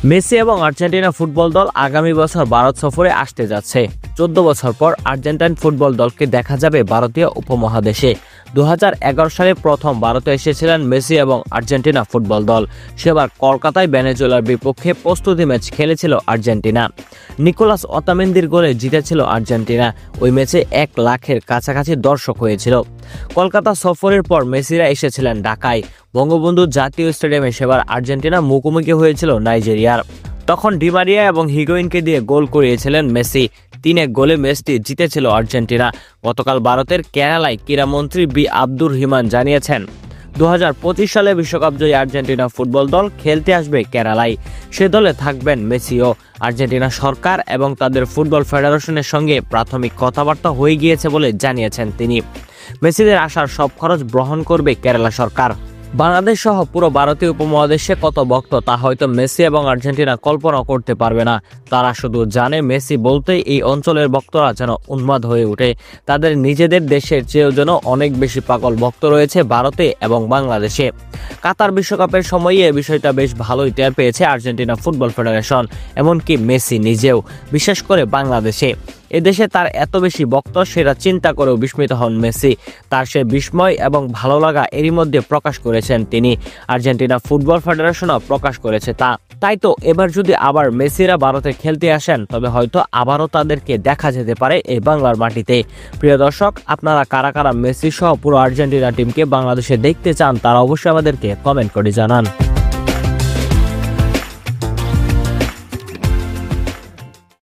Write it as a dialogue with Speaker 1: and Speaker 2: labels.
Speaker 1: Messi এবং Argentina football দল আগামী বছর ভারত সফরে আসতে যাচ্ছে। 14 বছর পর আর্জেন্টাইন ফুটবল দলকে দেখা যাবে ভারতীয় উপমহাদেশে। 2011 সালে প্রথম ভারতে এসেছিলেন মেসি এবং আর্জেন্টিনা ফুটবল দল। সেবার কলকাতায় ভেনেজুয়েলার বিপক্ষে প্রস্তুতি ম্যাচ খেলেছিল আর্জেন্টিনা। নিকোলাস অতামেন্দির গোলে জিতেছিল আর্জেন্টিনা। ওই ম্যাচে 1 লাখের কাছাকাছি দর্শক হয়েছিল। কলকাতা সফরের পর মেসিরা এসেছিলেন ঢাকায়। বঙ্গবন্ধু জাতীয় স্টেডিয়ামে সেবার আর্জেন্টিনা মুখোমুখি হয়েছিল নাইজেরিয়ার। তখন ডি মারিয়া এবং হিগুয়েইনকে দিয়ে গোল করিয়েছিলেন মেসি। 3-1 গোলে ম্যাচটি জিতেছিল আর্জেন্টিনা। গতকাল ভারতের কেরালায় ক্রীড়ামন্ত্রী বি আব্দুর রহমান জানিয়েছেন 2025 সালে বিশ্বকাপ জয়ী আর্জেন্টিনা ফুটবল দল খেলতে আসবে কেরালায়। সে দলে থাকবেন মেসিও। আর্জেন্টিনা সরকার এবং তাদের ফুটবল ফেডারেশনের সঙ্গে প্রাথমিক কথাবার্তা হয়ে গিয়েছে বলে জানিয়েছেন তিনি। মেসিদের আসার সব খরচ বহন করবে কেরালা সরকার। বাংলাদেশ সহ পুরো ভারতীয় উপমহাদেশে কত ভক্ত তা হয়তো মেসি এবং আর্জেন্টিনা কল্পনা করতে পারবে না। তারা শুধু জানে মেসি বলতেই এই অঞ্চলের ভক্তরা যেন উন্মাদ হয়ে ওঠে। তাদের নিজেদের দেশের চেয়েও যেন অনেক বেশি পাগল ভক্ত রয়েছে ভারতে এবং বাংলাদেশে। কাতার বিশ্বকাপের সময়ই এই বিষয়টা বেশ ভালোই টের পেয়েছে আর্জেন্টিনা ফুটবল ফেডারেশন, এমনকি মেসি নিজেও, বিশেষ করে বাংলাদেশে। এদেশে তার এত বেশি ভক্ত সেটা চিন্তা করেও বিস্মিত হন মেসি। তার সে বিস্ময় এবং ভালো লাগা এরই মধ্যে প্রকাশ করেছেন তিনি। আর্জেন্টিনা ফুটবল ফেডারেশনও প্রকাশ করেছে তা। তাই তো এবার যদি আবার মেসিরা ভারতে খেলতে আসেন তবে হয়তো আবারও তাদেরকে দেখা যেতে পারে এই বাংলার মাটিতে। প্রিয় দর্শক, আপনারা কারা কারা মেসি সহ পুরো আর্জেন্টিনা টিমকে বাংলাদেশে দেখতে চান তারা অবশ্যই আমাদেরকে কমেন্ট করে জানান।